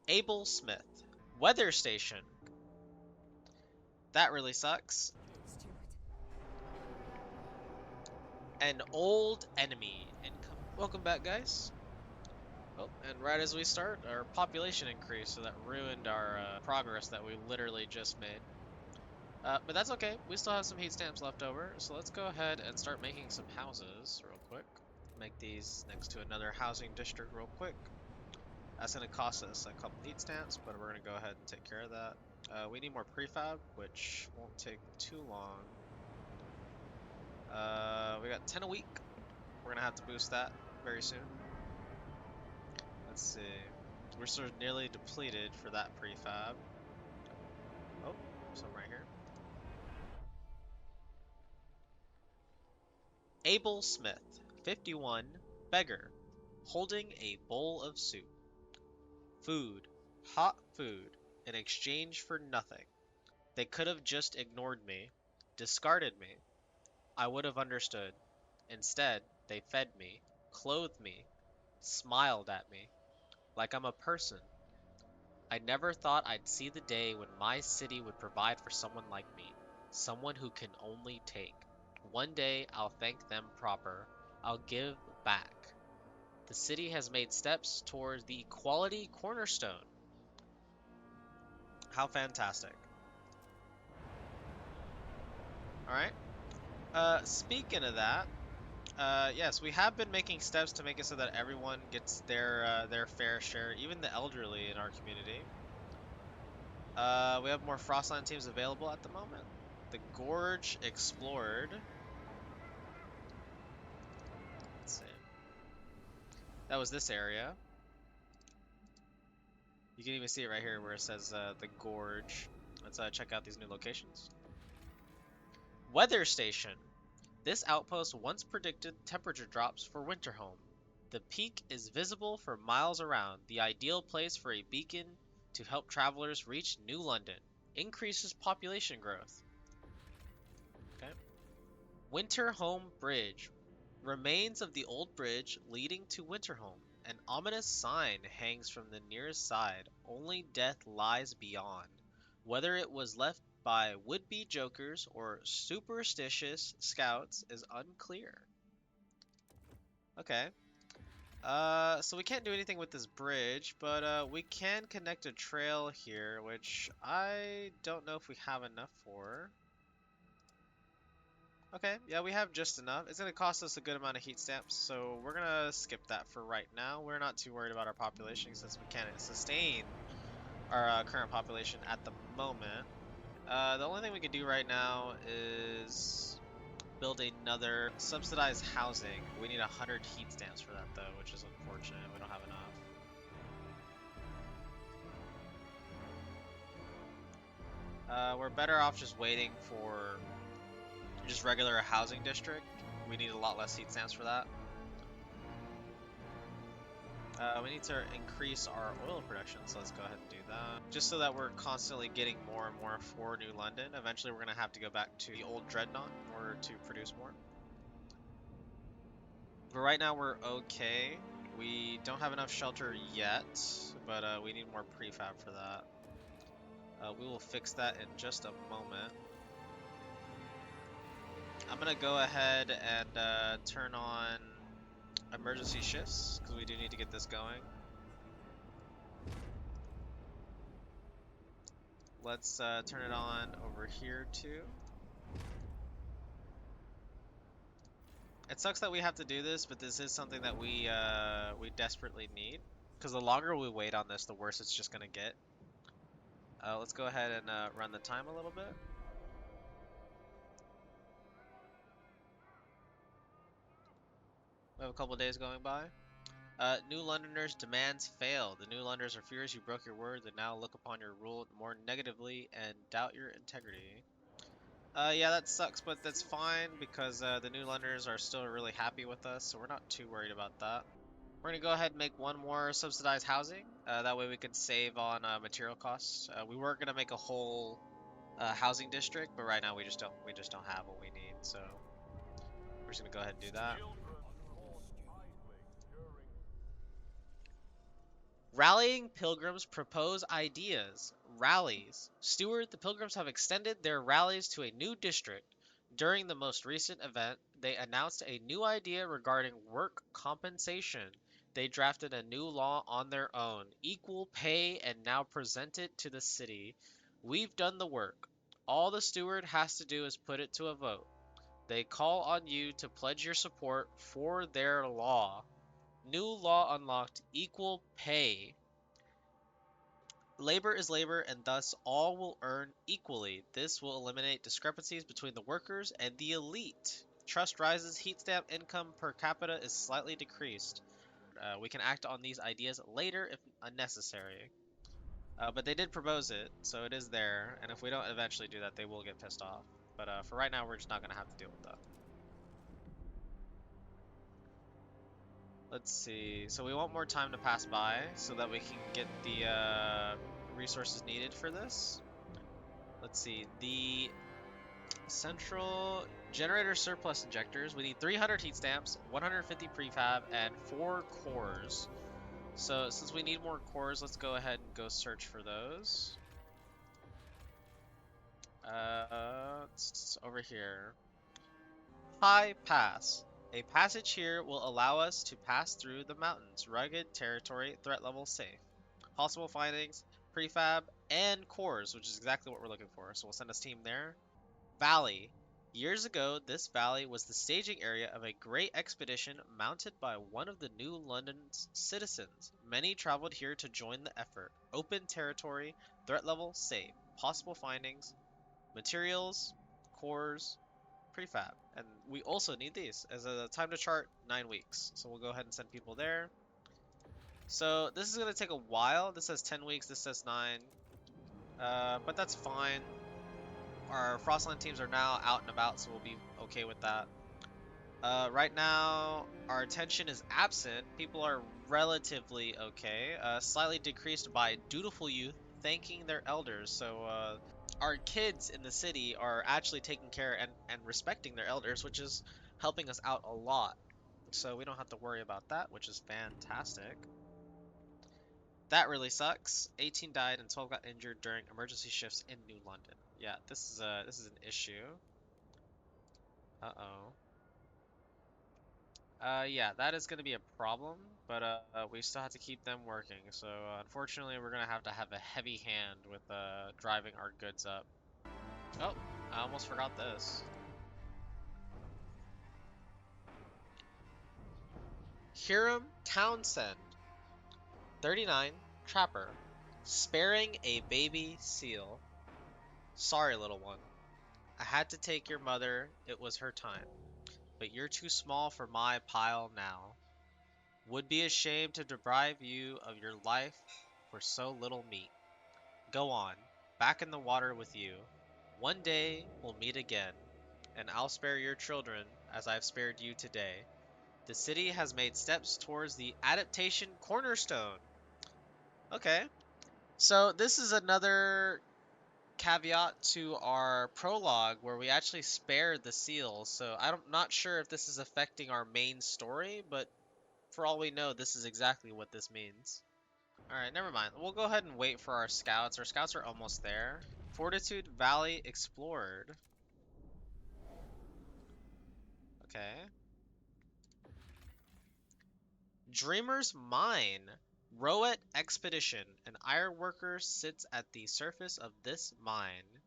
Able Smith. Weather station. That really sucks. An old enemy incoming. Welcome back, guys. Oh, and right as we start, our population increased, so that ruined our progress that we literally just made. But that's okay. We still have some heat stamps left over, so let's go ahead and start making some houses real quick. Make these next to another housing district real quick. That's going to cost us a couple heat stamps, but we're going to go ahead and take care of that. We need more prefab, which won't take too long. We got 10 a week. We're going to have to boost that very soon. Let's see. We're sort of nearly depleted for that prefab. Oh, some right here. Abel Smith, 51, beggar, holding a bowl of soup. Food, hot food, in exchange for nothing. They could have just ignored me, discarded me. I would have understood. Instead, they fed me, clothed me, smiled at me, like I'm a person. I never thought I'd see the day when my city would provide for someone like me, someone who can only take. One day I'll thank them proper. I'll give back. The city has made steps towards the equality cornerstone. How fantastic. Alright. Speaking of that, yes, we have been making steps to make it so that everyone gets their fair share, even the elderly in our community. We have more Frostland teams available at the moment. The Gorge explored. Let's see. That was this area. You can even see it right here where it says the Gorge. Let's check out these new locations. Weather station. This outpost once predicted temperature drops for Winterhome. The peak is visible for miles around, the ideal place for a beacon to help travelers reach New London. Increases population growth. Okay. Winterhome Bridge. Remains of the old bridge leading to Winterhome. An ominous sign hangs from the nearest side. Only death lies beyond. Whether it was left by would-be jokers or superstitious scouts is unclear. Okay. So we can't do anything with this bridge, but we can connect a trail here, which I don't know if we have enough for. Okay, yeah, we have just enough. It's going to cost us a good amount of heat stamps, so we're going to skip that for right now. We're not too worried about our population since we can't sustain our current population at the moment. The only thing we can do right now is build another subsidized housing. We need 100 heat stamps for that though, which is unfortunate. We don't have enough. We're better off just waiting for just regular housing district. We need a lot less heat stamps for that. We need to increase our oil production, so let's go ahead and do that. Just so that we're constantly getting more and more for New London. Eventually we're going to have to go back to the old Dreadnought in order to produce more. But right now we're okay. We don't have enough shelter yet, but we need more prefab for that. We will fix that in just a moment. I'm going to go ahead and turn on emergency shifts, because we do need to get this going. Let's turn it on over here too. It sucks that we have to do this, but this is something that we desperately need. Because the longer we wait on this, the worse it's just gonna get. Let's go ahead and run the time a little bit. We have a couple days going by. New Londoners' demands fail. The New Londoners are furious you broke your word. They now look upon your rule more negatively and doubt your integrity. Yeah, that sucks, but that's fine because the New Londoners are still really happy with us, so we're not too worried about that. We're going to go ahead and make one more subsidized housing. That way we can save on material costs. We were going to make a whole housing district, but right now we just don't have what we need, so we're just going to go ahead and do that. Rallying pilgrims propose ideas. Rallies. Steward, the pilgrims have extended their rallies to a new district. During the most recent event, they announced a new idea regarding work compensation. They drafted a new law on their own, equal pay, and now present it to the city. We've done the work. All the steward has to do is put it to a vote. They call on you to pledge your support for their law. New law unlocked equal pay. Labor is labor, and thus all will earn equally. This will eliminate discrepancies between the workers and the elite. Trust rises, heat stamp income per capita is slightly decreased. We can act on these ideas later if unnecessary. But they did propose it, so it is there, and if we don't eventually do that, they will get pissed off. But for right now, we're just not going to have to deal with that. Let's see. So we want more time to pass by so that we can get the resources needed for this. Let's see. The central generator surplus injectors. We need 300 heat stamps, 150 prefab, and 4 cores. So since we need more cores, let's go ahead and go search for those. It's over here. High Pass. A passage here will allow us to pass through the mountains. Rugged territory, threat level safe. Possible findings, prefab, and cores, which is exactly what we're looking for. So we'll send a team there. Valley. Years ago, this valley was the staging area of a great expedition mounted by one of the New London's citizens. Many traveled here to join the effort. Open territory, threat level safe. Possible findings, materials, cores, prefab. And we also need these as a time to chart 9 weeks. So we'll go ahead and send people there. So this is going to take a while. This says 10 weeks, this says 9. But that's fine. Our Frostland teams are now out and about, so we'll be okay with that. Right now, our attention is absent. People are relatively okay. Slightly decreased by dutiful youth thanking their elders. So our kids in the city are actually taking care and respecting their elders, which is helping us out a lot. So we don't have to worry about that, which is fantastic. That really sucks. 18 died and 12 got injured during emergency shifts in New London. Yeah, this is an issue. Uh-oh. Yeah, that is going to be a problem, but we still have to keep them working. So unfortunately, we're gonna have a heavy hand with driving our goods up. Oh, I almost forgot this. Hiram Townsend, 39, trapper, sparing a baby seal. Sorry, little one. I had to take your mother. It was her time. But you're too small for my pile now. Would be ashamed to deprive you of your life for so little meat. Go on, back in the water with you. One day we'll meet again, and I'll spare your children as I've spared you today. The city has made steps towards the adaptation cornerstone. Okay, so this is another caveat to our prologue where we actually spared the seals. So I'm not sure if this is affecting our main story, but for all we know, this is exactly what this means. Alright, never mind. We'll go ahead and wait for our scouts. Our scouts are almost there. Fortitude Valley explored. Okay. Dreamer's Mine. Rowett Expedition. An iron worker sits at the surface of this mine.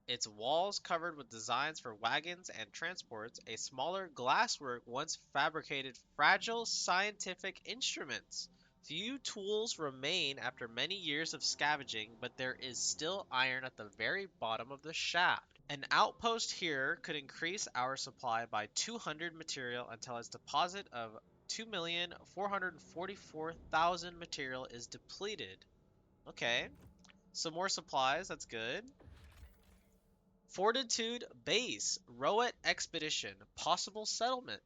Its walls covered with designs for wagons and transports. A smaller glasswork once fabricated fragile scientific instruments. Few tools remain after many years of scavenging, but there is still iron at the very bottom of the shaft. An outpost here could increase our supply by 200 material until its deposit of 2,444,000 material is depleted. Okay, some more supplies, that's good. Fortitude Base, Rowett Expedition, possible settlement.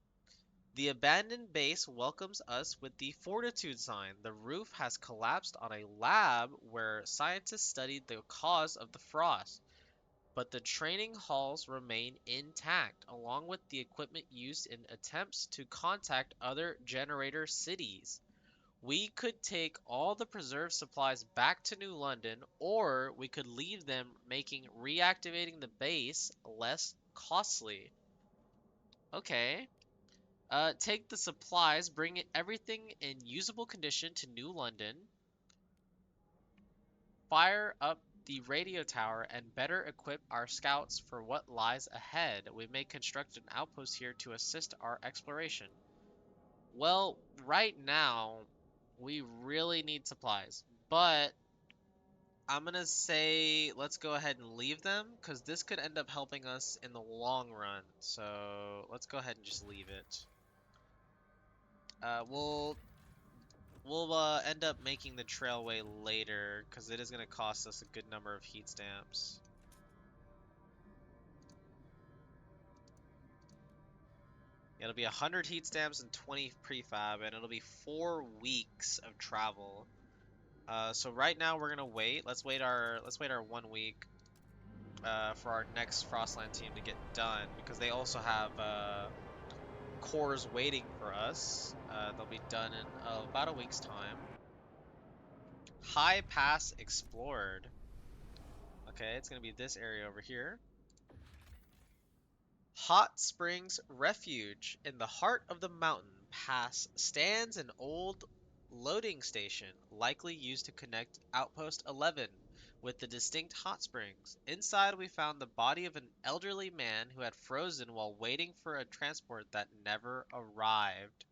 The abandoned base welcomes us with the Fortitude sign. The roof has collapsed on a lab where scientists studied the cause of the frost, but the training halls remain intact, along with the equipment used in attempts to contact other generator cities. We could take all the preserved supplies back to New London, or we could leave them, making reactivating the base less costly. Okay. Take the supplies, bring everything in usable condition to New London, fire up the radio tower, and better equip our scouts for what lies ahead. We may construct an outpost here to assist our exploration. Well, right now, we really need supplies, but I'm gonna say let's go ahead and leave them, because this could end up helping us in the long run. So let's go ahead and just leave it. We'll end up making the trailway later, because it is gonna cost us a good number of heat stamps. It'll be 100 heat stamps and 20 prefab, and it'll be 4 weeks of travel. So right now we're gonna wait. Let's wait our 1 week for our next Frostland team to get done, because they also have cores waiting for us. They'll be done in about a week's time. High Pass explored. Okay, it's gonna be this area over here. Hot Springs Refuge. In the heart of the mountain pass stands an old loading station, likely used to connect Outpost 11 with the distinct hot springs. Inside, we found the body of an elderly man who had frozen while waiting for a transport that never arrived.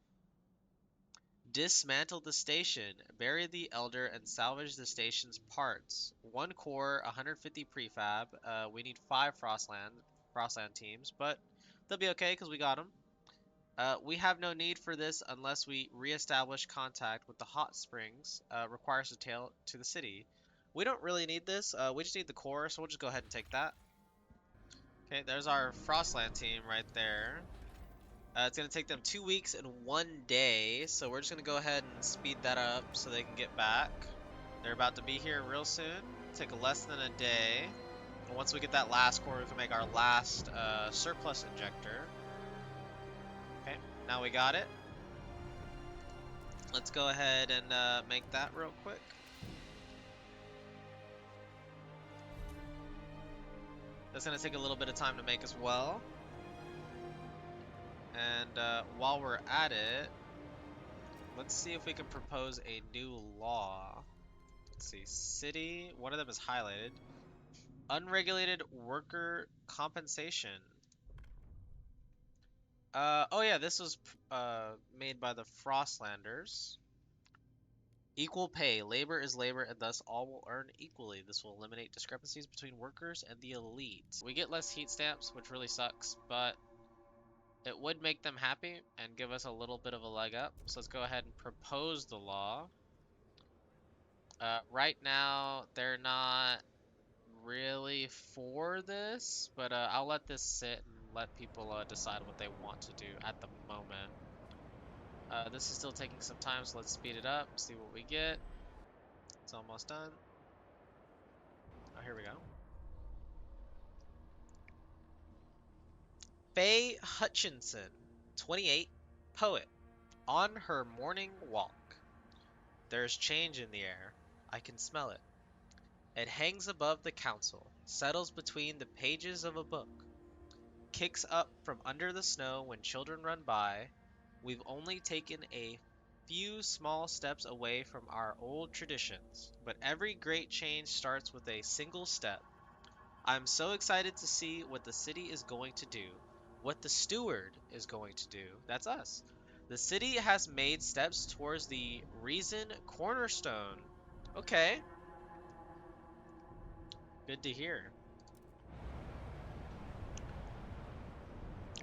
Dismantle the station, bury the elder, and salvage the station's parts. 1 core, 150 prefab. We need 5 Frostland teams, but they'll be okay because we got them. We have no need for this unless we reestablish contact with the hot springs. Requires a tail to the city. We don't really need this. We just need the core, so we'll just go ahead and take that. Okay, there's our Frostland team right there. It's going to take them 2 weeks and 1 day, so we're just going to go ahead and speed that up so they can get back. They're about to be here real soon. Take less than a day. And once we get that last core, we can make our last surplus injector. Okay, now we got it. Let's go ahead and make that real quick. That's going to take a little bit of time to make as well. And while we're at it, let's see if we can propose a new law. Let's see, city, one of them is highlighted. Unregulated worker compensation. Oh yeah, this was made by the Frostlanders. Equal pay. Labor is labor, and thus all will earn equally. This will eliminate discrepancies between workers and the elite. We get less heat stamps, which really sucks, but it would make them happy and give us a little bit of a leg up. So let's go ahead and propose the law. Right now, they're not really for this, but I'll let this sit and let people decide what they want to do at the moment. This is still taking some time, so let's speed it up, see what we get. It's almost done. Oh, here we go. Faye Hutchinson, 28, poet. On her morning walk. There's change in the air. I can smell it. It hangs above the council, settles between the pages of a book, kicks up from under the snow when children run by. We've only taken a few small steps away from our old traditions, but every great change starts with a single step. I'm so excited to see what the city is going to do, what the steward is going to do. That's us. The city has made steps towards the reason cornerstone. Okay, good to hear.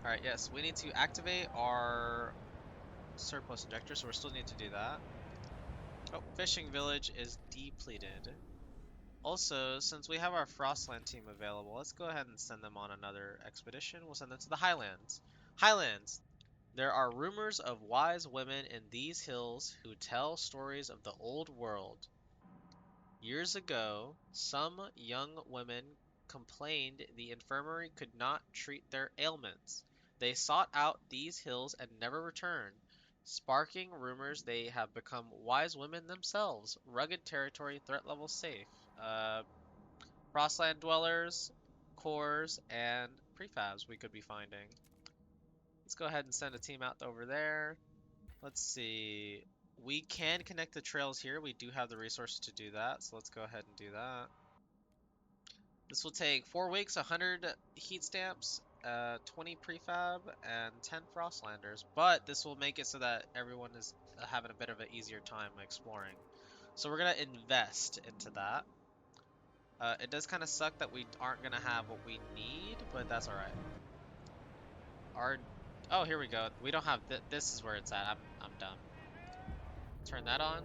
Alright, yes, we need to activate our surplus injector, so we still need to do that. Oh, fishing village is depleted. Also, since we have our Frostland team available, let's go ahead and send them on another expedition. We'll send them to the Highlands. Highlands! There are rumors of wise women in these hills who tell stories of the old world. Years ago, some young women complained the infirmary could not treat their ailments. They sought out these hills and never returned. sparking rumors they have become wise women themselves. Rugged territory, threat level safe. Uh, Frostland dwellers, cores, and prefabs we could be finding. Let's go ahead and send a team out over there. Let's see. We can connect the trails here. We do have the resources to do that, so let's go ahead and do that. This will take 4 weeks, 100 heat stamps, 20 prefab, and 10 frostlanders. But this will make it so that everyone is having a bit of an easier time exploring. So we're gonna invest into that. It does kind of suck that we aren't gonna have what we need, but that's all right. Oh, here we go. We don't have this is where it's at. I'm dumb. Turn that on.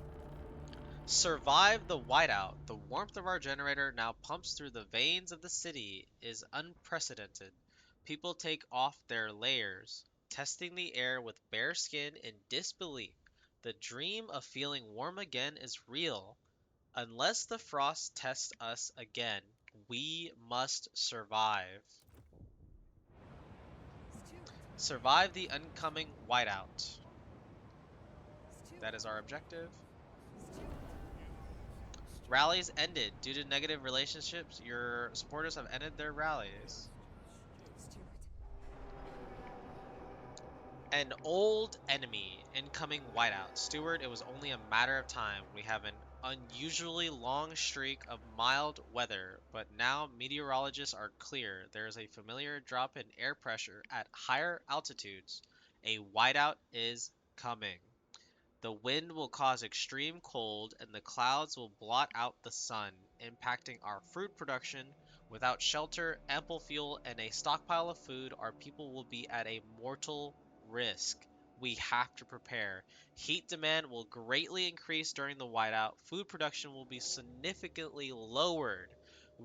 Survive the whiteout. The warmth of our generator now pumps through the veins of the city is unprecedented. People take off their layers, testing the air with bare skin in disbelief. The dream of feeling warm again is real. Unless the frost tests us again, we must survive. Survive the oncoming whiteout. That is our objective. Rallies ended. Due to negative relationships, your supporters have ended their rallies. An old enemy. Incoming whiteout. Steward, it was only a matter of time. We have an unusually long streak of mild weather, but now meteorologists are clear. There is a familiar drop in air pressure at higher altitudes. A whiteout is coming. The wind will cause extreme cold, and the clouds will blot out the sun, impacting our fruit production. Without shelter, ample fuel, and a stockpile of food, our people will be at a mortal risk. We have to prepare. Heat demand will greatly increase during the whiteout. Food production will be significantly lowered.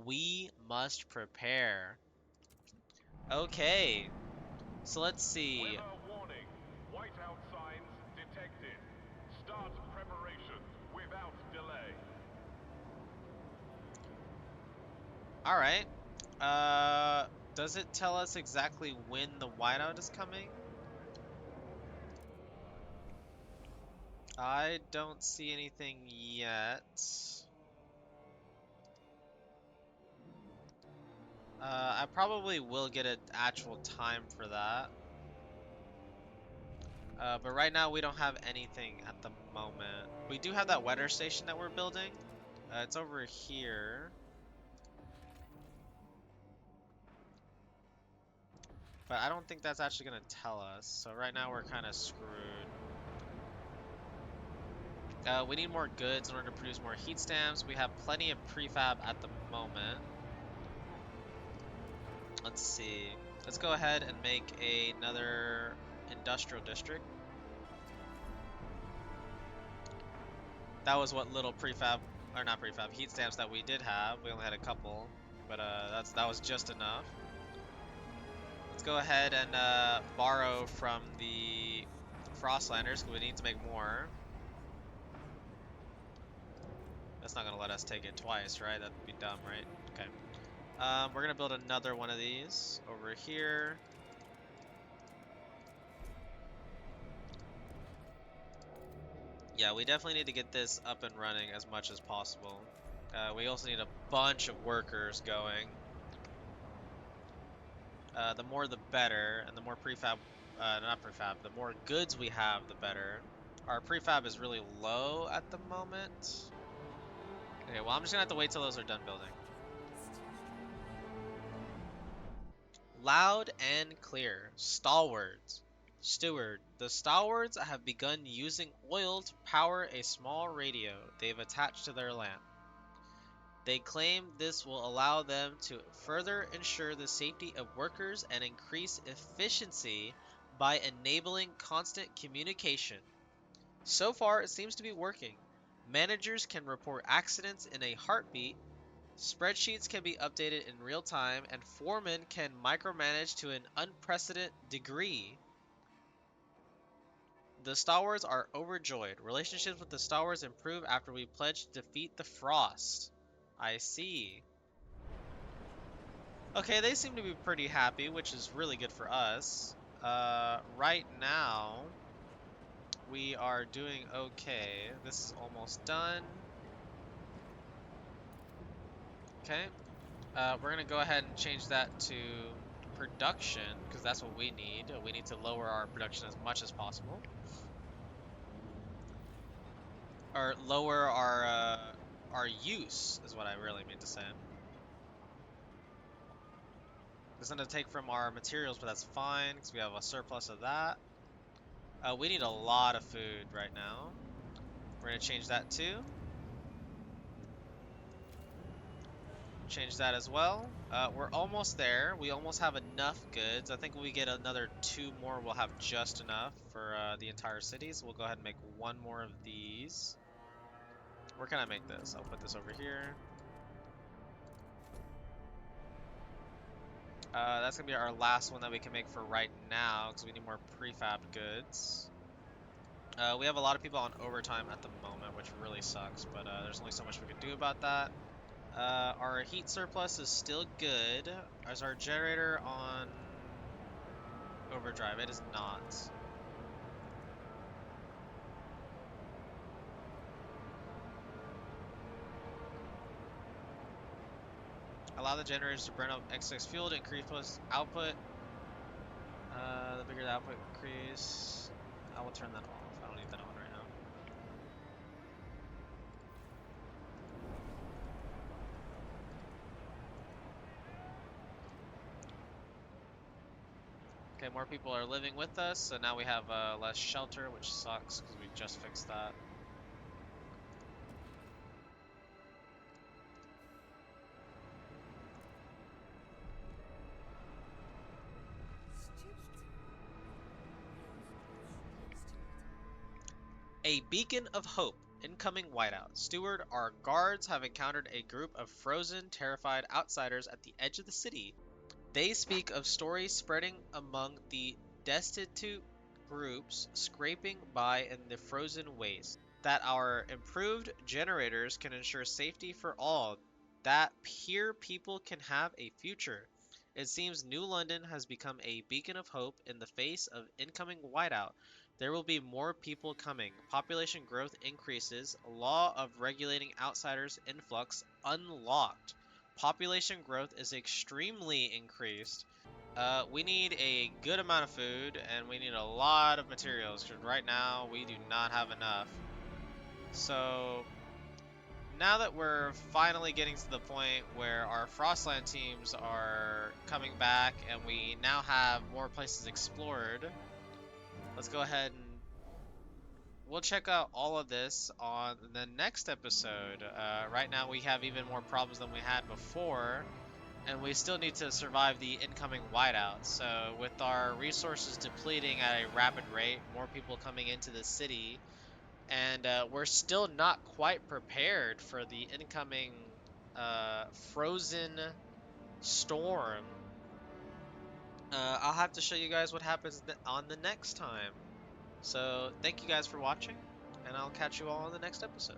We must prepare. Okay, so let's see. Weather warning. Whiteout signs detected. Start preparations without delay. Alright. Does it tell us exactly when the whiteout is coming? I don't see anything yet. I probably will get an actual time for that. But right now we don't have anything at the moment. We do have that weather station that we're building. It's over here. But I don't think that's actually gonna tell us. So right now we're kind of screwed. We need more goods in order to produce more heat stamps. We have plenty of prefab at the moment. Let's see. Let's go ahead and make another industrial district. That was what little prefab, or not prefab, heat stamps that we did have. We only had a couple, but that was just enough. Let's go ahead and borrow from the Frostlanders, because we need to make more. That's not gonna let us take it twice, right? That'd be dumb, right? Okay. We're gonna build another one of these over here. Yeah, we definitely need to get this up and running as much as possible. We also need a bunch of workers going. The more the better, and the more prefab, not prefab, the more goods we have, the better. Our prefab is really low at the moment. Okay, well I'm just gonna have to wait till those are done building. Loud and clear. Stalwarts. Steward. The Stalwarts have begun using oil to power a small radio they've attached to their lamp. They claim this will allow them to further ensure the safety of workers and increase efficiency by enabling constant communication. So far, it seems to be working. Managers can report accidents in a heartbeat, spreadsheets can be updated in real time, and foremen can micromanage to an unprecedented degree. The Stalwarts are overjoyed. Relationships with the Stalwarts improve after we pledge to defeat the Frost. I see. Okay, they seem to be pretty happy, which is really good for us. Right now, we are doing okay. This is almost done. Okay. We're gonna go ahead and change that to production because that's what we need. We need to lower our production as much as possible, or lower our use is what I really mean to say. It's gonna take from our materials, but that's fine because we have a surplus of that. We need a lot of food right now. We're gonna change that too. Change that as well. We're almost there. We almost have enough goods. I think when we get another 2 more, we'll have just enough for the entire city. So we'll go ahead and make 1 more of these. Where can I make this? I'll put this over here. That's gonna be our last one that we can make for right now because we need more prefab goods. We have a lot of people on overtime at the moment, which really sucks, but there's only so much we can do about that. Our heat surplus is still good. Is our generator on overdrive? It is not. Allow the generators to burn up excess fuel to increase output. The bigger the output increase, I will turn that off. I don't need that on right now. Okay, more people are living with us, so now we have less shelter, which sucks because we just fixed that. A beacon of hope. Incoming whiteout. Steward, our guards have encountered a group of frozen, terrified outsiders at the edge of the city. They speak of stories spreading among the destitute groups scraping by in the frozen waste. That our improved generators can ensure safety for all. That here people can have a future. It seems New London has become a beacon of hope in the face of incoming whiteout. There will be more people coming. Population growth increases. Law of regulating outsiders influx unlocked. Population growth is extremely increased. We need a good amount of food and we need a lot of materials because right now we do not have enough. So now that we're finally getting to the point where our Frostland teams are coming back and we now have more places explored, let's go ahead and we'll check out all of this on the next episode. Right now we have even more problems than we had before, and we still need to survive the incoming whiteout. So with our resources depleting at a rapid rate, more people coming into the city, and we're still not quite prepared for the incoming frozen storm. I'll have to show you guys what happens on the next time. So thank you guys for watching, and I'll catch you all on the next episode.